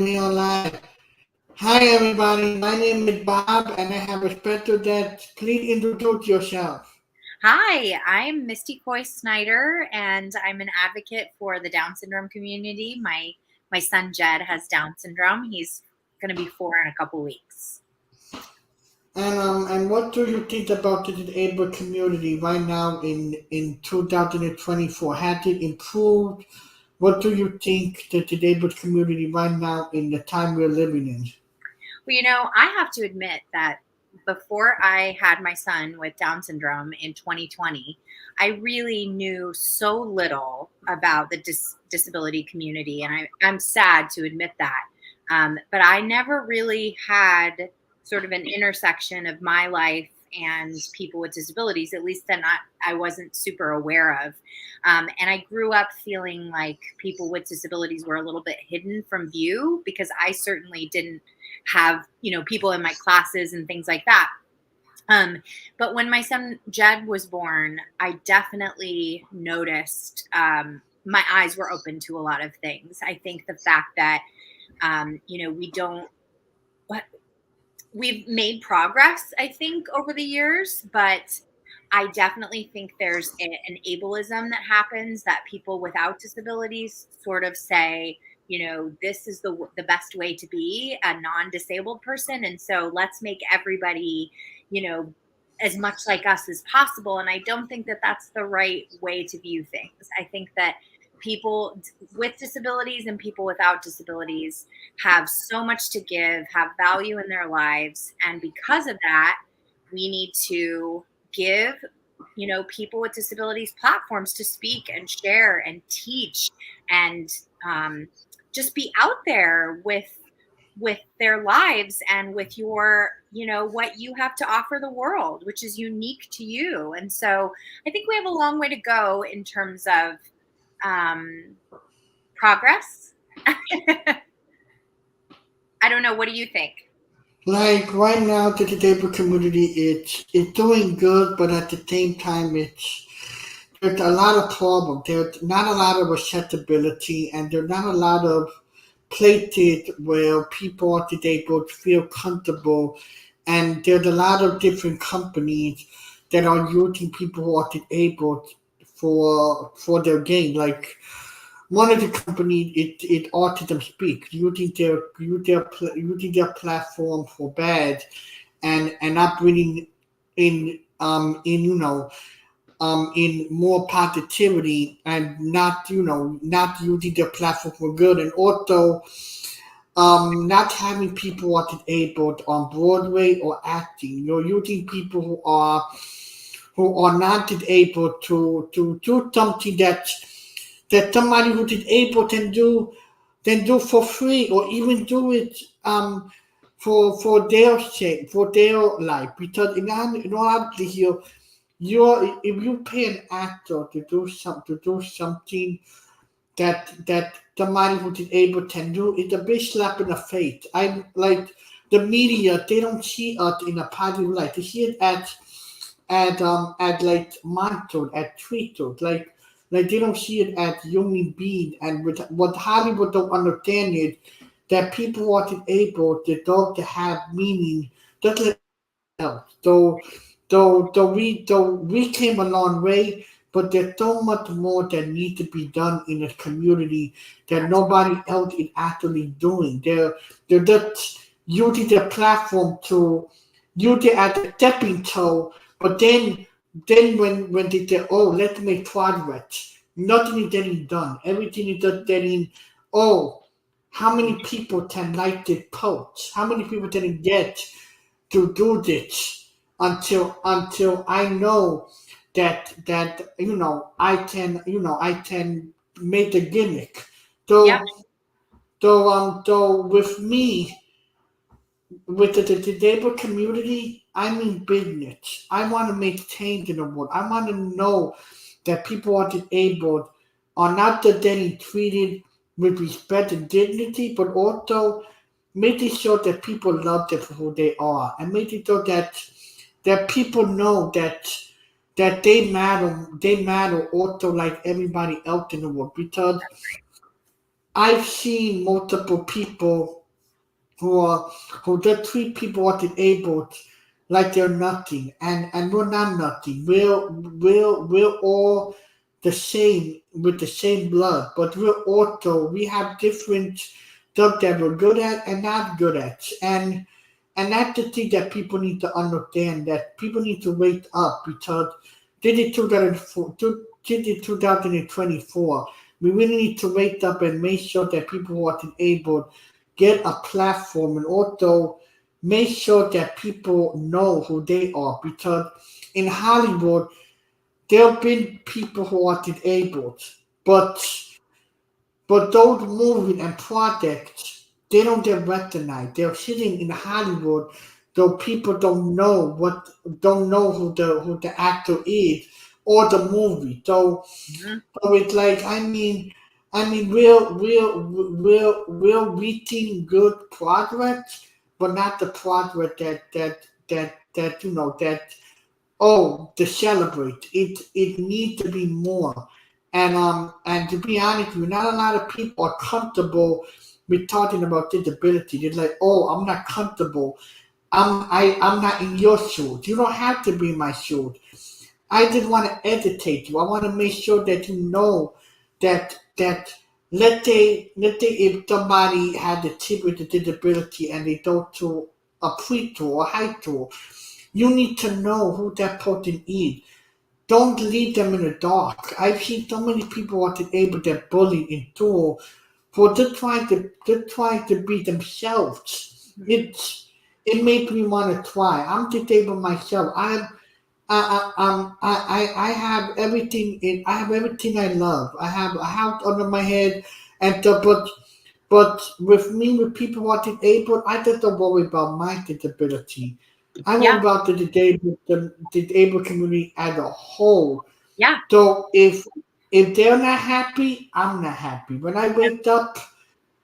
we are live. Hi, everybody. My name is Bob, and I have a special guest. Please introduce yourself. Hi, I'm Misty Coy Snyder, and I'm an advocate for the Down syndrome community. My son Jed has Down syndrome. He's going to be 4 in a couple weeks. And what do you think about the disabled community right now in 2024? Has it improved? What do you think the disabled community right now in the time we're living in? Well, I have to admit that before I had my son with Down syndrome in 2020, I really knew so little about the disability community, and I'm sad to admit that. But I never really had sort of an intersection of my life and people with disabilities, at least then I wasn't super aware of. And I grew up feeling like people with disabilities were a little bit hidden from view because I certainly didn't have people in my classes and things like that. But when my son Jed was born, I definitely noticed my eyes were open to a lot of things. I think the fact that we don't we've made progress, I think, over the years, but I definitely think there's an ableism that happens that people without disabilities sort of say, this is the best way to be a non-disabled person, and so let's make everybody, you know, as much like us as possible. And I don't think that that's the right way to view things. I think that people with disabilities and people without disabilities have so much to give, have value in their lives. And because of that, we need to give, people with disabilities platforms to speak and share and teach and just be out there with their lives and with your, what you have to offer the world, which is unique to you. And so I think we have a long way to go in terms of progress. I don't know. What do you think? Like right now, the disabled community, it's doing good, but at the same time, there's a lot of problems. There's not a lot of accessibility, and there's not a lot of places where people are disabled feel comfortable. And there's a lot of different companies that are using people who are disabled for their gain. Like one of the companies, it Autism Speak, using their platform for bad, and not bringing in in more positivity, and not using their platform for good, and also not having people who are disabled on Broadway or acting. You're using people who are not disabled to do something that somebody who is able can do for free, or even do it for their sake, for their life. Because in reality here, if you pay an actor to do something that somebody who is able can do, it's a big slap in the face. I like the media; they don't see us in a positive light. They see it at like monsters, at creatures, like they don't see it as human being. And what Hollywood don't understand is that people wasn't able to have meaning just like everybody else. Though we came a long way, but there's so much more that needs to be done in the community that nobody else is actually doing. They're just using their platform to use it as a stepping toe, but then when they say, oh, let's make progress, nothing is getting done. Everything is just getting, oh, how many people can like this post? How many people can get to do this until I know that I can make a gimmick. Yep. Though with me, with the disabled community, I'm in business. I want to make change in the world. I want to know that people are disabled are not just getting treated with respect and dignity, but also making sure that people love them for who they are, and making sure that people know that they matter also like everybody else in the world. Because I've seen multiple people who are who just treat people who are disabled like they're nothing, and we're not nothing. We're all the same with the same blood, but we have different stuff that we're good at and not good at, and that's the thing that people need to understand. That people need to wake up because did it 2004, did it 2024. We really need to wake up and make sure that people who are disabled get a platform and also make sure that people know who they are because in Hollywood there have been people who are disabled, but those movies and projects they don't get recognized. They're sitting in Hollywood, though people don't know who the actor is or the movie. Mhm. So it's like we're reaching good progress, but not the progress that that to celebrate. It needs to be more. And to be honest with you, not a lot of people are comfortable with talking about disability. They're like, oh, I'm not comfortable. I'm not in your shoes. You don't have to be in my shoes. I just want to educate you. I want to make sure that you know that let's say if somebody had a chip with a disability and they go to a pre-tool or high tool, you need to know who that person is. Don't leave them in the dark. I've seen so many who are able to bully in tool for just trying to be themselves. It makes me want to try. I'm disabled myself. I have everything I have everything I love. I have a house under my head, and but with me with people who are disabled, I just don't worry about my disability. I worry Yeah, about the disabled community as a whole. yeah, So if they're not happy, I'm not happy. When I wake up,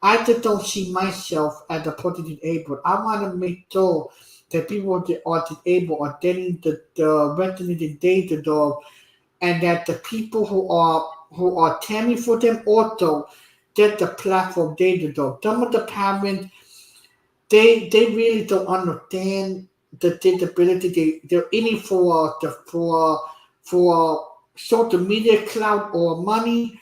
I just don't see myself as a person disabled. I want to make sure that people that are disabled are getting the recognition they deserve, and that the people who are caring for them also get the platform they deserve. Some of the parents they really don't understand the disability. They're in it for social media clout or money,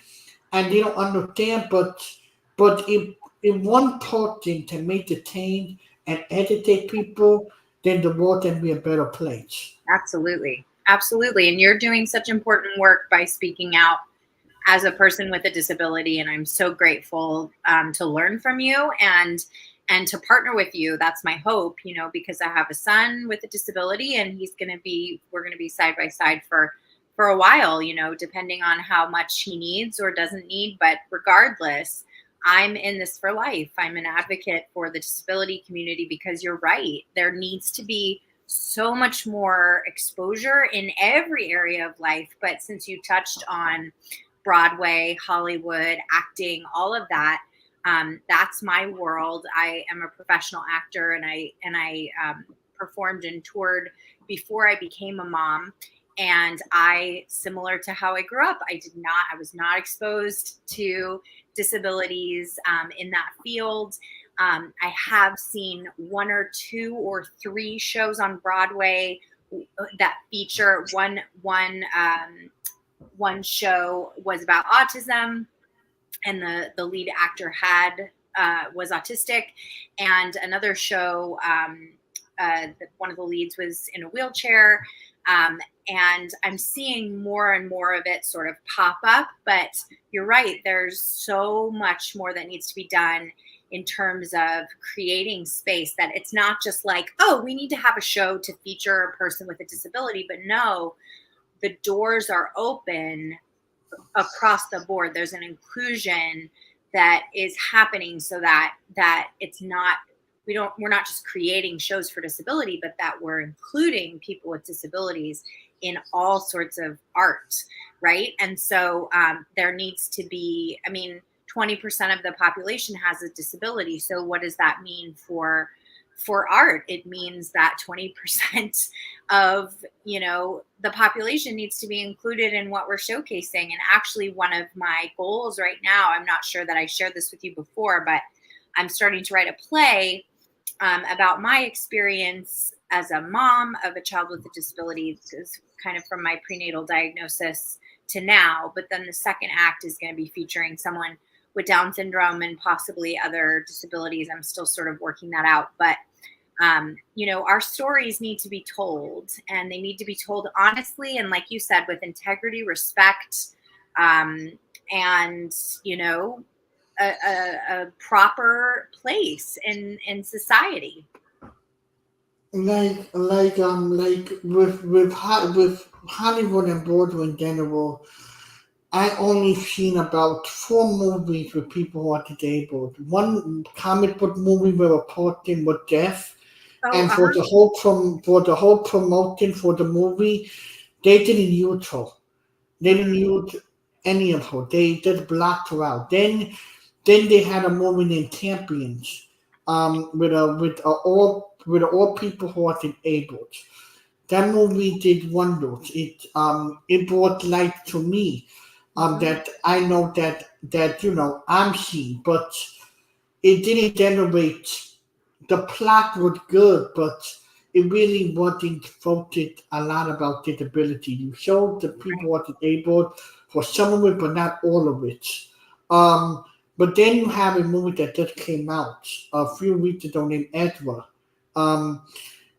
and they don't understand. But if one person can make the change and educate people, then the world can be a better place. absolutely. Absolutely. And you're doing such important work by speaking out as a person with a disability, and I'm so grateful to learn from you and to partner with you. That's my hope, because I have a son with a disability, and we're going to be side by side for a while, depending on how much he needs or doesn't need. But regardless, I'm in this for life. I'm an advocate for the disability community because you're right. There needs to be so much more exposure in every area of life. But since you touched on Broadway, Hollywood, acting, all of that. That's my world. I am a professional actor, and I performed and toured before I became a mom. And similar to how I grew up, I was not exposed to disabilities in that field. I have seen one or two or three shows on Broadway that feature one show was about autism, and the lead actor had was autistic, and another show, one of the leads was in a wheelchair. And I'm seeing more and more of it sort of pop up. But you're right, there's so much more that needs to be done in terms of creating space, that it's not just like, oh, we need to have a show to feature a person with a disability, but no, the doors are open across the board. There's an inclusion that is happening, so that it's not, we're not just creating shows for disability, but that we're including people with disabilities in all sorts of art, right? And so there needs to be, I mean, 20% of the population has a disability. So what does that mean for for art, it means that 20% of, the population needs to be included in what we're showcasing. And actually, one of my goals right now, I'm not sure that I shared this with you before, but I'm starting to write a play about my experience as a mom of a child with a disability, kind of from my prenatal diagnosis to now. But then the second act is going to be featuring someone with Down syndrome and possibly other disabilities. I'm still sort of working that out. But, our stories need to be told, and they need to be told honestly. And like you said, with integrity, respect, and, a proper place in society. Like with Hollywood and Broadway in general, I only seen about four movies with people who are disabled. One comic book movie where a person was deaf, Oh, and for the whole promotion for the movie, they didn't use her. They didn't use any of her. They just blocked her out. Then they had a movie named Champions, with all people who are disabled. That movie did wonders. It brought light to me. mhm. That I know that I'm seen, but it didn't generate. The plot was good, but it really wasn't focused a lot about disability. You showed the people what disabled for some of it, but not all of it. Um, but then you have a movie that just came out a few weeks ago named Edward, um,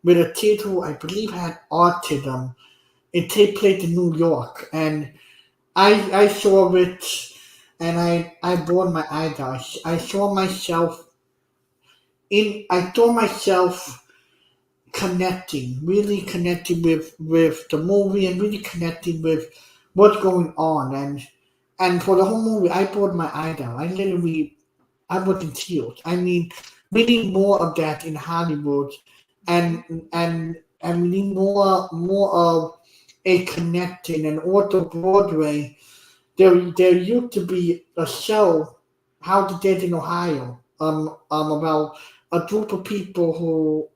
with a kid who I believe had autism. It takes place in New York, and I saw it, and I burned my eyes out. I saw myself I saw myself connecting, really connecting with the movie, and really connecting with what's going on. And for the whole movie, I burned my eye down. I was in tears. I mean, we need more of that in Hollywood, and and we need more of a connecting. And also Broadway, there used to be a show, How to Get in Ohio, about a group of people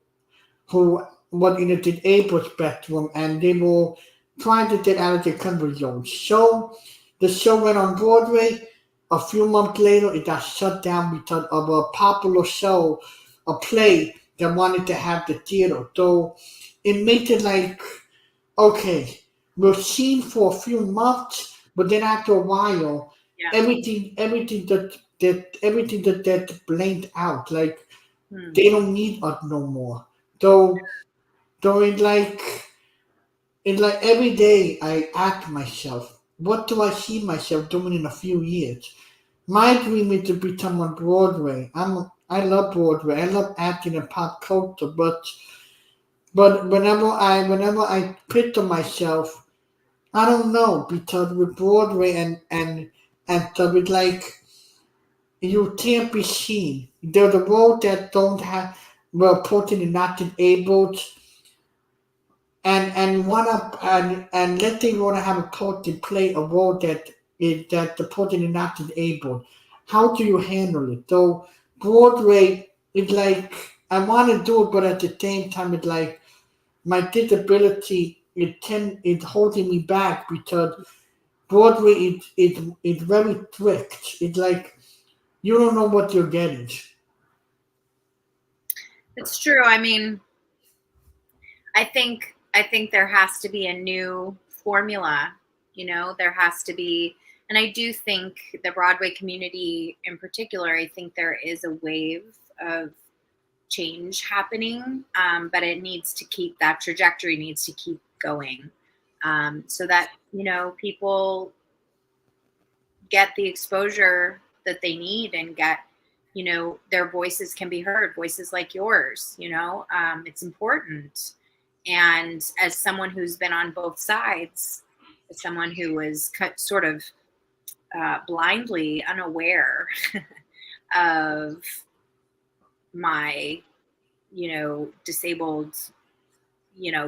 who were in a disabled spectrum, and they were trying to get out of their comfort zone. So the show went on Broadway. A few months later, it got shut down because of a popular show, a play that wanted to have the theater. So it made it like, okay, we're seen for a few months, but then after a while, Yeah. everything that blanked out. Like Hmm. they don't need us no more. So so in like every day I ask myself, what do I see myself doing in a few years? My dream is to become on Broadway. I love Broadway. I love acting and pop culture, but whenever I picture myself, I don't know, because with Broadway and stuff, it's like you can't be seen. There's a role that don't have well put in not enabled, and wanna and let's say you wanna have a coach to play a role that the person is not able. How do you handle it? So Broadway is like I wanna do it, but at the same time it's like my disability is holding me back because Broadway is very strict. It's like you don't know what you're getting. It's true. I mean, I think there has to be a new formula. There has to be, and I do think the Broadway community in particular. I think there is a wave of change happening, but it needs to keep that trajectory needs to keep going, so that people get the exposure that they need and get their voices can be heard, voices like yours. It's important. And as someone who's been on both sides, as someone who was sort of blindly unaware of my disabled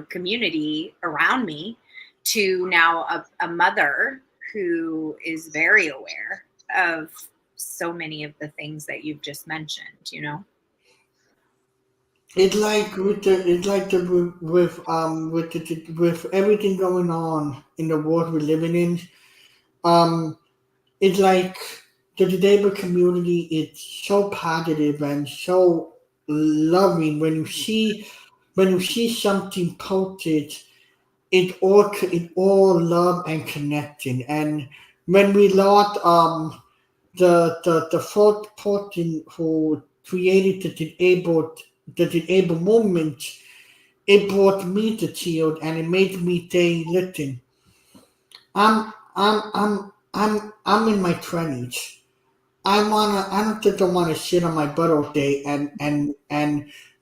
community around me, to now a mother who is very aware of so many of the things that you've just mentioned. with everything going on in the world we're living in. Um, it's like the disabled community is so positive and so loving. When you see something posted, it all love and connecting. And when we lost the fourth person who created the disabled movement, it brought me to tears and it made me say, listen, I'm in my twenties. I don't just don't wanna sit on my butt all day and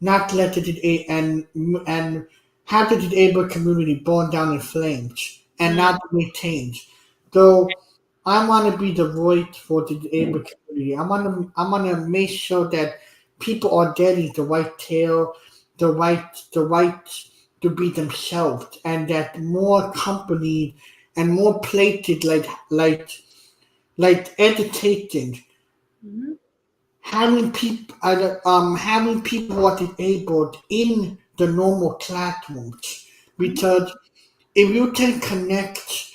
not let and have the disabled community burn down in flames and Mm, not maintained. So I wanna be the voice for the disabled community. I wanna make sure that people are getting the right tale, the right to be themselves, and that more companies and more places like educating, mhm, having people who are disabled in the normal classrooms, mhm. because if you can connect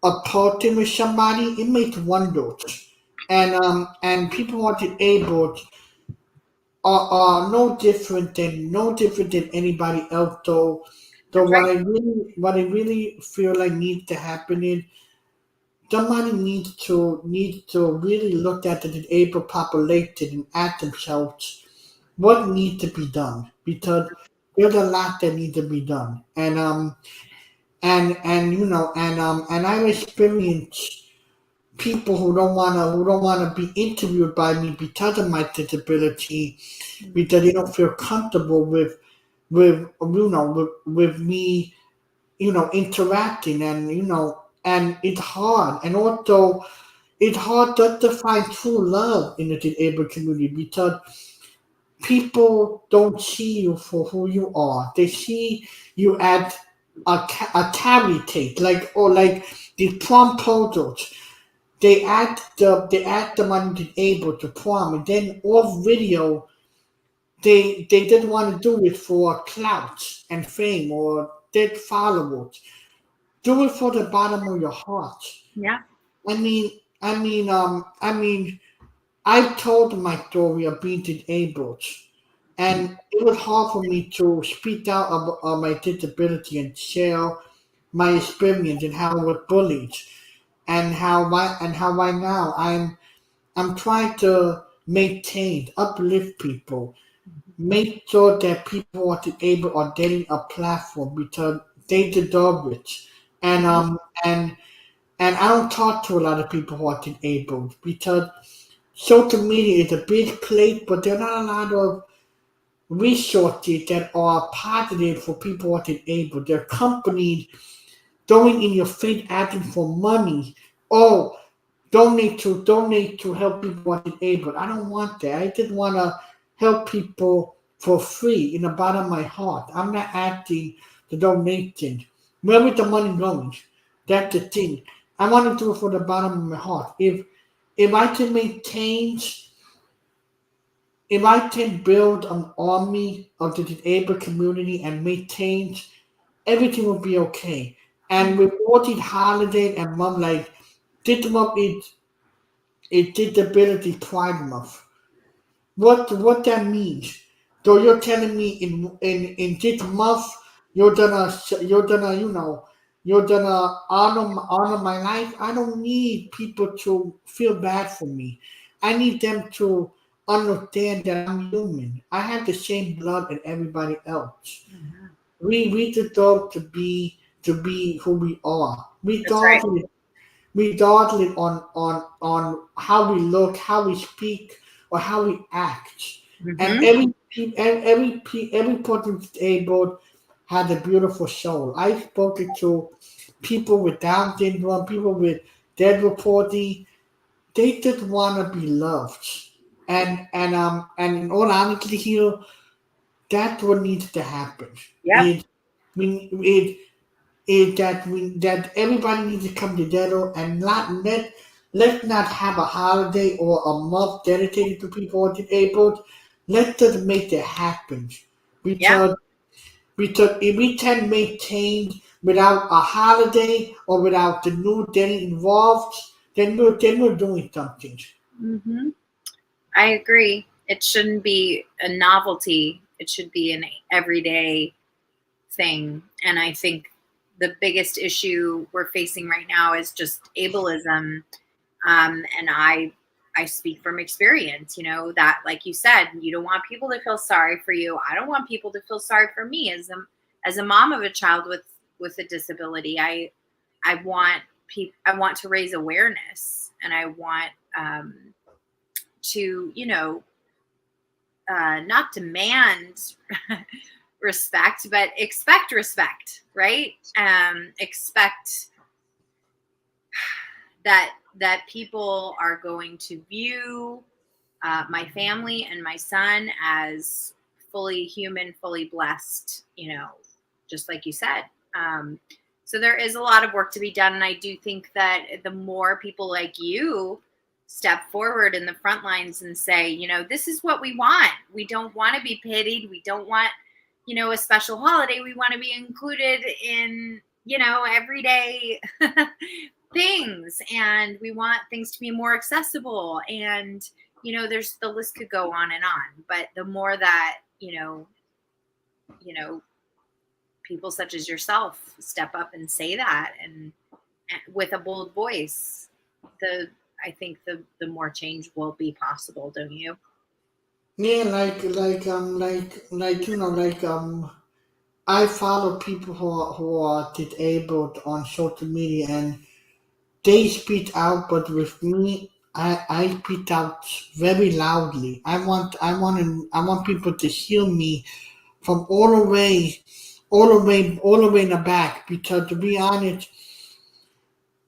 a person with somebody, it makes wonders. And people who are disabled are no different than anybody else. Though That's right. what I really feel like needs to happen is somebody needs to really look at the disabled population and ask themselves what needs to be done, because there's a lot that needs to be done. And I've experienced people who don't wanna be interviewed by me because of my disability, Mm, because they don't feel comfortable with me, interacting. And it's hard. And also it's hard just to find true love in the disabled community, because people don't see you for who you are. They see you at a carry take, like the prom photos. They act the money disabled to prom, and then off video they didn't want to do it for clout and fame or dead followers. Do it for the bottom of your heart. yeah. I mean, I told my story of being disabled, and it was hard for me to speak out about my disability and share my experience and how I was bullied, and how right now I'm trying to maintain, uplift people, make sure that people are able are getting a platform because they deserve it. And Mhm. and I don't talk to a lot of people who are disabled because social media is a big place, but there are not a lot of resources that are positive for people who are disabled. There are companies throwing in your face asking for money. Oh, donate to help people who are disabled. I don't want that. I just want to help people for free in the bottom of my heart. I'm not asking to donate things. Where is the money going? That's the thing. I want to do it for the bottom of my heart. If I can maintain, if I can build an army of the disabled community and maintain, everything will be okay. And with Audie Holiday and Mom, like this month is disability pride month. What that means? So you're telling me in this month you're gonna honor my life. I don't need people to feel bad for me. I need them to understand that I'm human. I have the same blood as everybody else. Mhm. We deserve to be who we are. That's right. Regardless on how we look, how we speak, or how we act. And Hmm. every person disabled has a beautiful soul. I've spoken to people with Down syndrome, people with cerebral palsy. They just want to be loved. And in all honesty here, that's what needs to happen. Yep. Is it is that everybody needs to come together and not let's not have a holiday or a month dedicated to people who are disabled. Let's just make that happen, Yeah. because if we can maintain without a holiday or without the new day involved, then we're doing something. Hmm. I agree. It shouldn't be a novelty. It should be an everyday thing. And I think the biggest issue we're facing right now is just ableism. And I speak from experience, that like you said, you don't want people to feel sorry for you. I don't want people to feel sorry for me as a mom of a child with a disability. I want I want to raise awareness, and I want to, not demand respect, but expect respect, right? Expect that people are going to view my family and my son as fully human, fully blessed, just like you said. Um, so there is a lot of work to be done. And I do think that the more people like you step forward in the front lines and say, this is what we want. We don't want to be pitied. We don't want, a special holiday. We want to be included in, everyday things, and we want things to be more accessible, and there's the list could go on and on. But the more that you know people such as yourself step up and say that, and with a bold voice, the I think the more change will be possible, don't you? Yeah, I follow people who are disabled on social media, and they speak out, but with me, I speak out very loudly. I want people to hear me from all the way in the back. Because to be honest,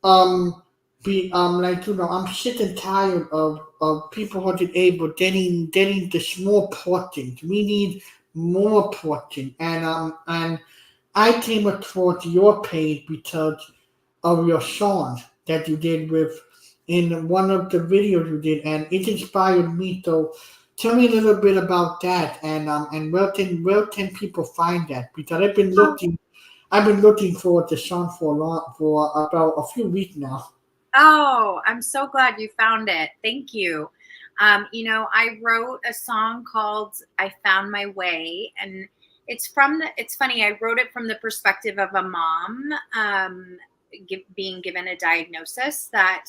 um, I'm sick and tired of people who are disabled getting the small portions. We need more portion, and I came across your page because of your song that you did with in one of the videos you did, and it inspired me. So tell me a little bit about that, and where can people find that? Because I've been looking for the song for about a few weeks now. Oh, I'm so glad you found it. Thank you. I wrote a song called I Found My Way, and it's funny, I wrote it from the perspective of a mom being given a diagnosis that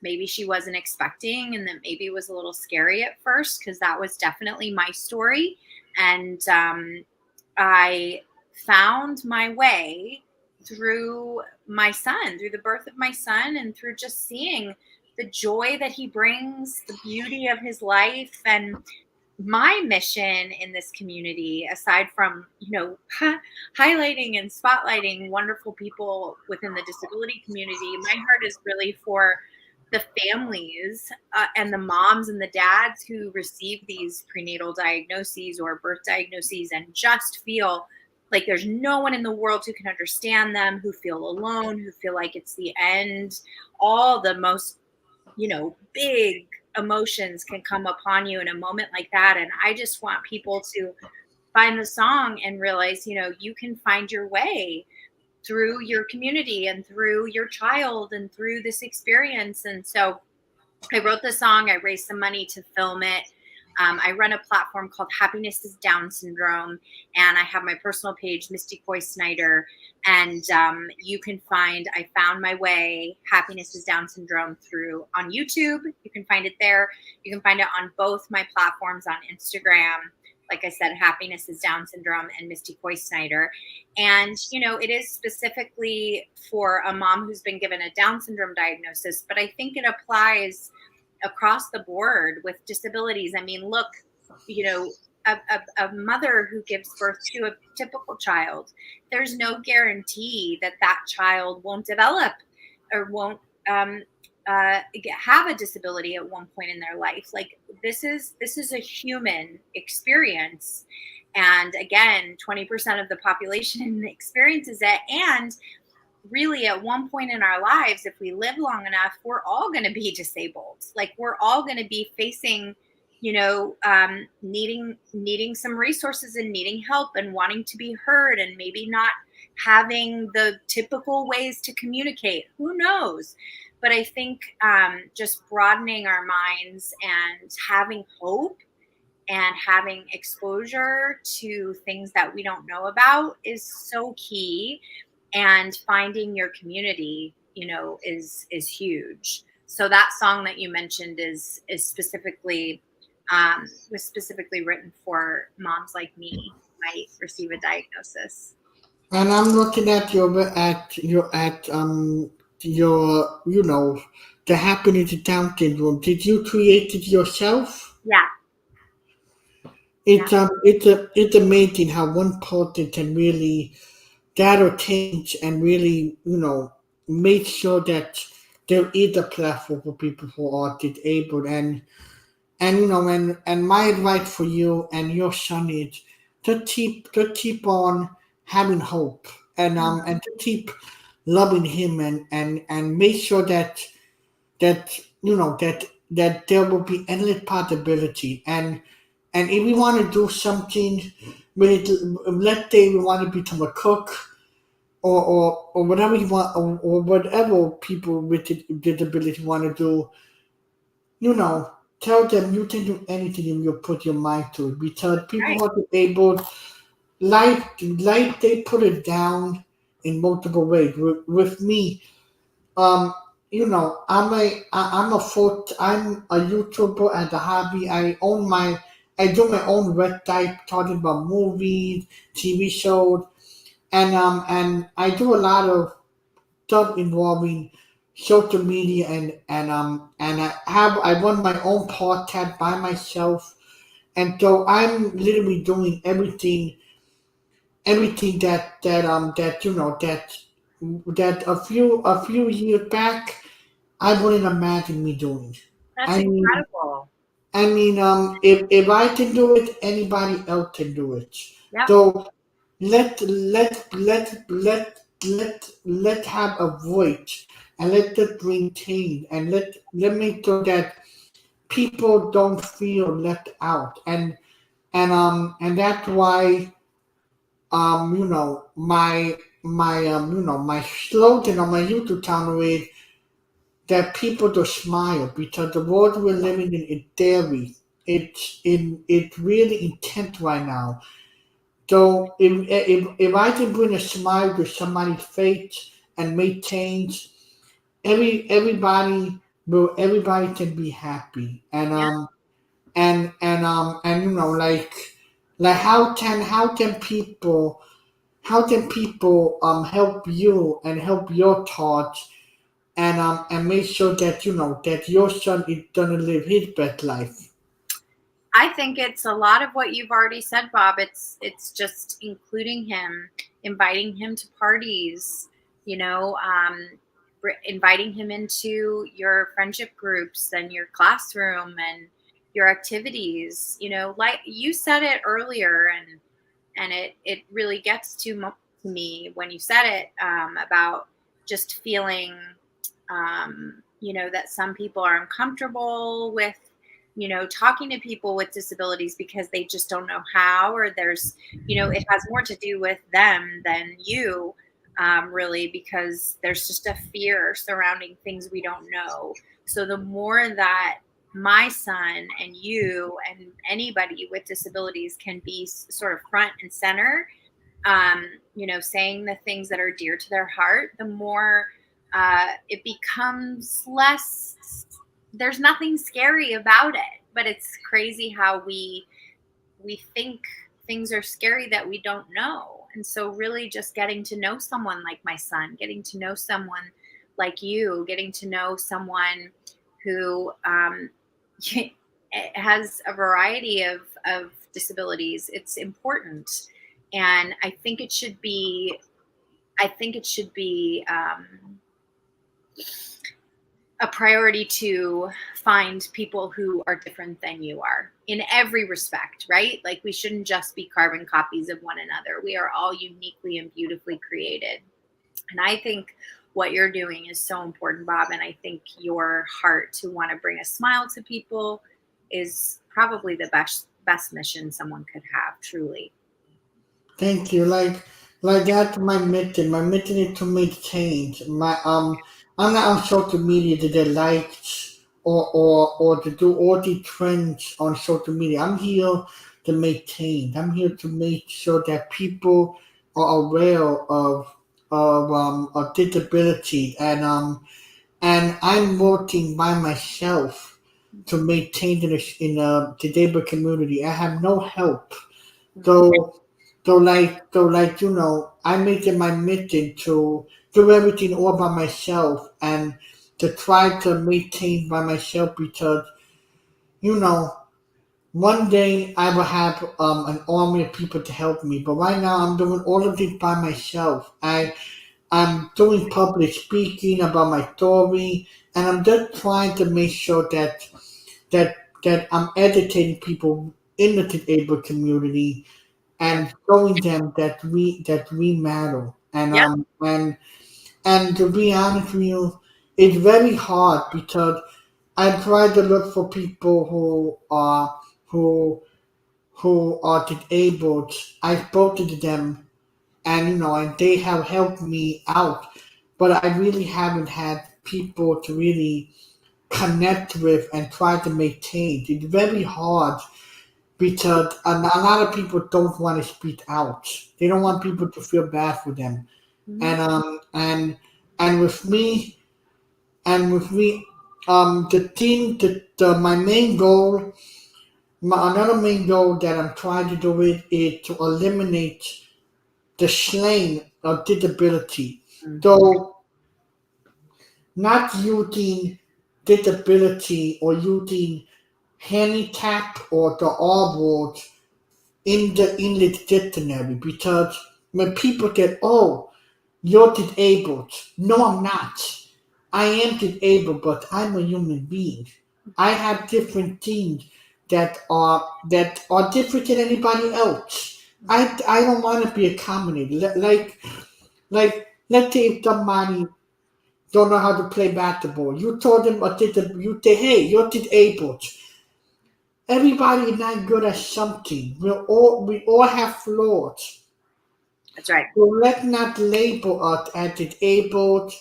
maybe she wasn't expecting, and that maybe it was a little scary at first, because that was definitely my story. And I found my way through my son, through the birth of my son, and through just seeing the joy that he brings, the beauty of his life. And my mission in this community, aside from, highlighting and spotlighting wonderful people within the disability community, my heart is really for the families and the moms and the dads who receive these prenatal diagnoses or birth diagnoses and just feel like there's no one in the world who can understand them, who feel alone, who feel like it's the end. All the most, big emotions can come upon you in a moment like that. And I just want people to find the song and realize, you can find your way through your community and through your child and through this experience. And so I wrote the song, I raised some money to film it. I run a platform called Happiness is Down Syndrome, and I have my personal page, Misty Coy Snyder. And you can find I Found My Way, Happiness is Down Syndrome, through on YouTube. You can find it there. You can find it on both my platforms on Instagram. Like I said, Happiness is Down Syndrome and Misty Coy Snyder. And, it is specifically for a mom who's been given a Down syndrome diagnosis, but I think it applies across the board with disabilities. I mean, look, you know, a mother who gives birth to a typical child, there's no guarantee that that child won't develop or won't have a disability at one point in their life. Like this is a human experience, and again, 20% of the population experiences it. And really, at one point in our lives, if we live long enough, we're all going to be disabled. Like we're all going to be facing, needing some resources and needing help and wanting to be heard and maybe not having the typical ways to communicate. Who knows? But I think just broadening our minds and having hope and having exposure to things that we don't know about is so key. And finding your community, is huge. So that song that you mentioned is specifically was specifically written for moms like me who might receive a diagnosis. And I'm looking at your the happiness down syndrome. Did you create it yourself? Yeah, yeah, It's amazing how one person can really that'll change and really make sure that there is a platform for people who are disabled. And and my advice for you and your son is to keep on having hope, and to keep loving him, and make sure that that there will be endless possibility. And if we want to do something with, let's say we want to become a cook, or whatever you want, or whatever people with disability want to do, you know, tell them you can do anything if you put your mind to it. Because people right. who are disabled, life they put it down in multiple ways. With me, um, I'm a YouTuber as a hobby. I do my own website talking about movies, TV shows, and I do a lot of stuff involving social media, and I run my own podcast by myself, and so I'm literally doing everything that that a few years back I wouldn't imagine me doing. That's I mean incredible. if I can do it, anybody else can do it. Yep. So let have a voice, and let that bring change, and let make sure that people don't feel left out. And that's why my slogan on my YouTube channel is that people to smile, because the world we're living in is scary. It's really intense right now. So if I can bring a smile to somebody's face and make change, everybody can be happy. Yeah. And like how can people help you and help your thoughts, and make sure that that your son is gonna live his best life. I think it's a lot of what you've already said, Bob. It's just including him, inviting him to parties, you know, inviting him into your friendship groups and your classroom and your activities. Like you said it earlier, and it really gets to me when you said it, about just feeling, that some people are uncomfortable with, talking to people with disabilities because they just don't know how, or it has more to do with them than you, really, because there's just a fear surrounding things we don't know. So the more that my son and you and anybody with disabilities can be sort of front and center, saying the things that are dear to their heart, the more it becomes less. There's nothing scary about it, but it's crazy how we think things are scary that we don't know. And so, really, just getting to know someone like my son, getting to know someone like you, getting to know someone who has a variety of disabilities, it's important. And I think it should be. I think it should be a priority to find people who are different than you are in every respect, right? Like, we shouldn't just be carbon copies of one another. We are all uniquely and beautifully created. And I think what you're doing is so important, Bob. And I think your heart to want to bring a smile to people is probably the best mission someone could have, truly. Thank you. Like that's my mission. My mission is to make change. I'm not on social media to get likes or to do all the trends on social media. I'm here to make change. I'm here to make sure that people are aware of disability and I'm working by myself to make change in the disabled community. I have no help. So so like I make it my mission to do everything all by myself and to try to maintain by myself because you know one day I will have an army of people to help me. But right now I'm doing all of this by myself. I'm doing public speaking about my story, and I'm just trying to make sure that that I'm educating people in the disabled community Yep. and showing them that we matter. Yep. And to be honest with you, it's very hard because I try to look for people who who are disabled. I spoke to them, and and they have helped me out, but I really haven't had people to really connect with and try to make change. It's very hard because a lot of people don't want to speak out. They don't want people to feel bad for them. Mhm. And with me the thing the my main goal another main goal that I'm trying to do it is to eliminate the slang of disability. Mhm. So not using disability or using handicap or the R word in the English dictionary because when people get, oh, you're disabled. No, I'm not. I am disabled, but I'm a human being. I have different things that are different than anybody else. I don't want to be accommodated. Like let's say if somebody don't know how to play basketball, you told them you say, hey, you're disabled. Everybody is not good at something. We all have flaws. That's right. So let's not label us as disabled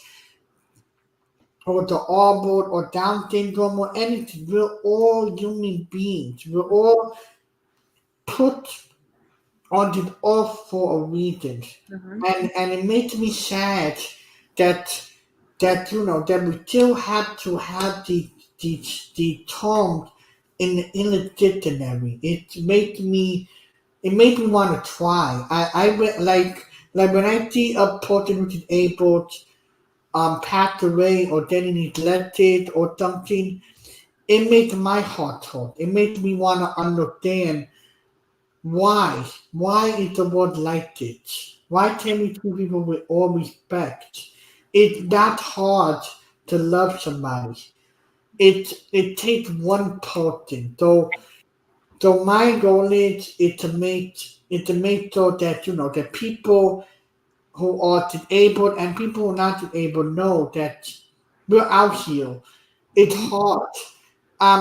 or the arbor or Down syndrome or anything. We're all human beings. We're all put on this earth for a reason. Hmm. And it makes me sad that that we still have to have the terms in the dictionary. It made me want to try. Like when I see a person who's disabled passed away or getting neglected or something, it makes my heart hurt. It makes me want to understand why. Why is the world like this? Why can't we treat people with all respect? It's not hard to love somebody. It takes one person. So my goal is to make sure that that people who are disabled and people who are not disabled know that we're out here. It's Hmm. hard.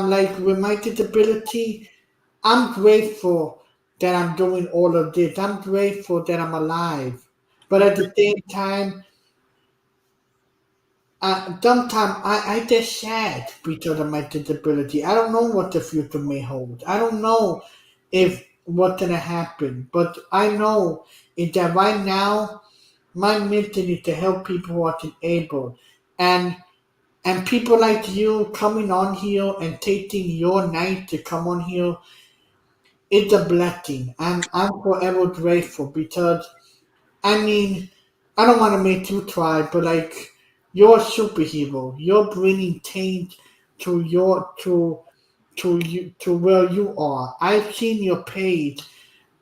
Like with my disability, I'm grateful that I'm doing all of this. I'm grateful that I'm alive. But at the same time, sometimes I get sad because of my disability. I don't know what the future may hold. I don't know if what's gonna happen. But I know is that right now my mission is to help people who are disabled. And and people like you coming on here and taking your night to come on here, it's a blessing. I'm forever grateful because I mean I don't want to make you cry, but like you're a superhero. You're bringing change to where you are. I've seen your page.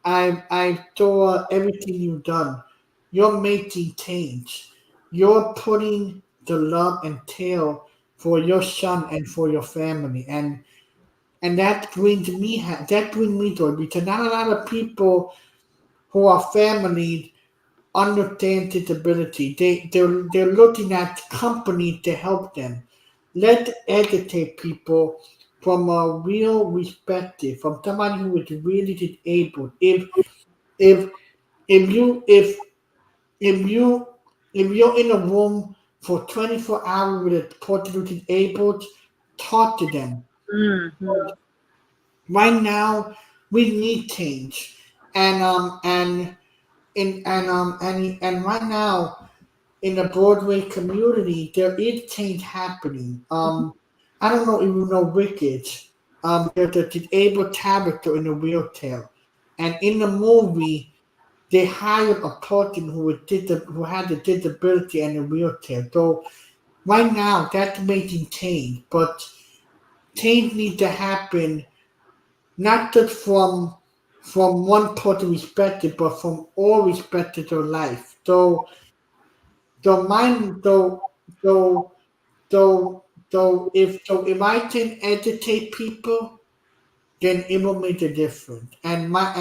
I saw everything you've done. You're making change. You're putting the love and care for your son and for your family, and that brings me joy because not a lot of people who are families understand disability. They're looking at companies to help them. Let's educate people from a real perspective, from somebody who is really disabled. If if you if you if you're in a room for 24 hours with a person who's disabled, talk to them. Mhm. Right now, we need change, and right now in the Broadway community, there is change happening. I don't know if you know Wicked. There's a disabled character in a wheelchair, and in the movie, they hired a person who had a disability and a wheelchair. So right now, that's making change, but change needs to happen not just from one person perspective, but from all perspectives of life. So mine, so if I can educate people, then it will make a difference. And my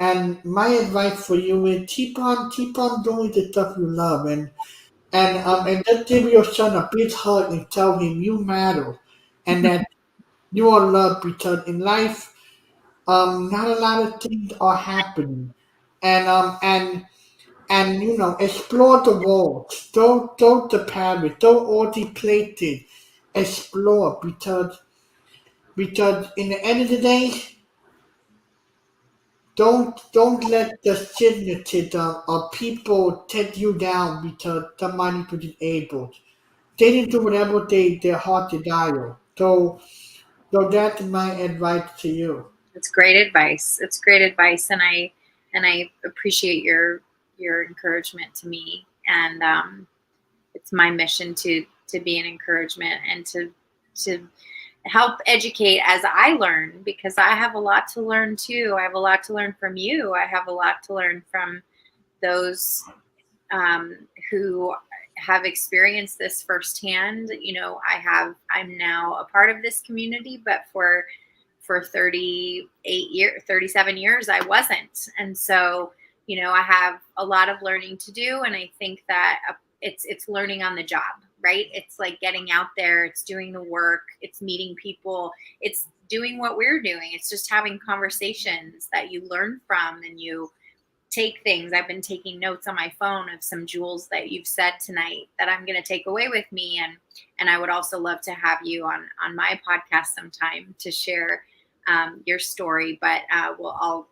advice for you is keep on doing the stuff you love, and just give your son a big hug and tell him you matter, and that you are loved, because in life, not a lot of things are happening, and explore the world. Don't the Paris. Don't all the places. Explore, because in the end of the day, don't let the cynicism of people take you down because somebody was able. They didn't do whatever their heart desire. So that's my advice to you. It's great advice. It's great advice, and I appreciate your encouragement to me. And it's my mission to be an encouragement and to help educate as I learn, because I have a lot to learn too. I have a lot to learn from you. I have a lot to learn from those um, who have experienced this firsthand. I'm now a part of this community, but for 37 years, I wasn't. And so, I have a lot of learning to do. And I think that it's learning on the job, right? It's like getting out there, it's doing the work, it's meeting people, it's doing what we're doing. It's just having conversations that you learn from, and you take things. I've been taking notes on my phone of some jewels that you've said tonight that I'm going to take away with me. And I would also love to have you on my podcast sometime to share your story. But I'll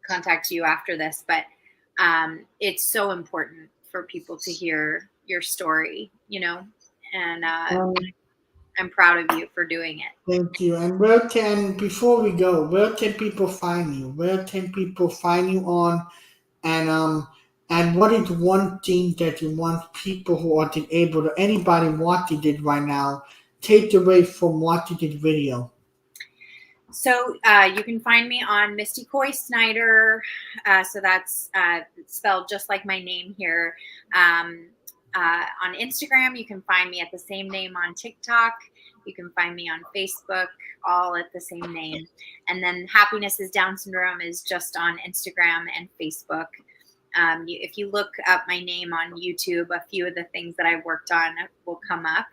contact you after this. But it's so important for people to hear your story, and Um, I'm proud of you for doing it. Thank you. And before we go, where can people find you? Where can people find you on? And what is one thing that you want people who are able to anybody watching it right now take away from watching this video? So you can find me on Misty Coy Snyder. So that's spelled just like my name here. On Instagram, you can find me at the same name. On TikTok, you can find me on Facebook, all at the same name. And then Happiness is Down Syndrome is just on Instagram and Facebook. If you look up my name on YouTube, a few of the things that I've worked on will come up.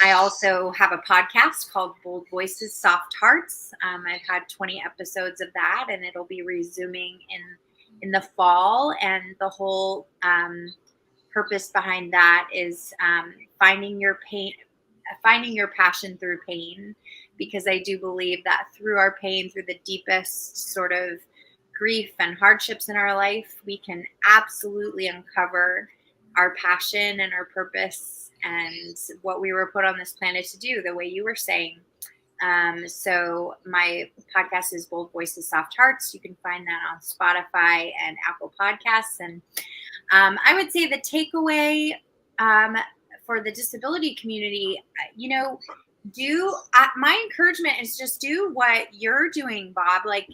I also have a podcast called Bold Voices, Soft Hearts. I've had 20 episodes of that, and it'll be resuming in the fall. And the whole purpose behind that is finding your passion through pain, because I do believe that through our pain, through the deepest sort of grief and hardships in our life, we can absolutely uncover our passion and our purpose and what we were put on this planet to do, the way you were saying. So my podcast is Bold Voices, Soft Hearts. You can find that on Spotify and Apple Podcasts. And I would say the takeaway for the disability community, my encouragement is just do what you're doing, Bob. Like,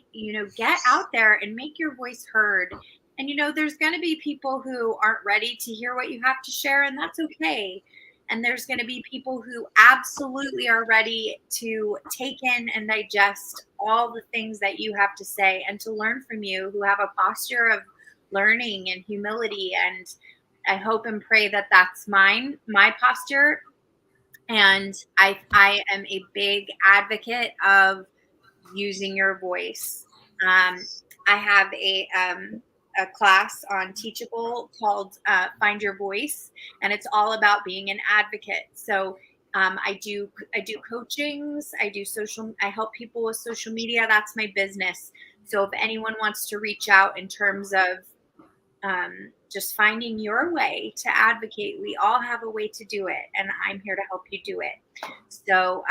get out there and make your voice heard. And, there's going to be people who aren't ready to hear what you have to share, and that's okay. And there's going to be people who absolutely are ready to take in and digest all the things that you have to say and to learn from you, who have a posture of learning and humility. And I hope and pray that that's my posture. And I am a big advocate of using your voice. I have a class on Teachable called Find Your Voice, and it's all about being an advocate. So I do coachings. I help people with social media. That's my business. So if anyone wants to reach out in terms of just finding your way to advocate, we all have a way to do it, and I'm here to help you do it. So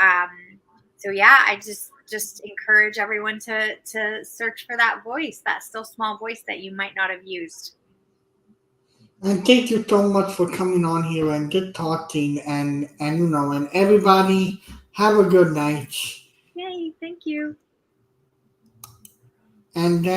so yeah, I just encourage everyone to search for that voice, that still small voice that you might not have used. And thank you so much for coming on here and just talking and and everybody have a good night. Yay, thank you. And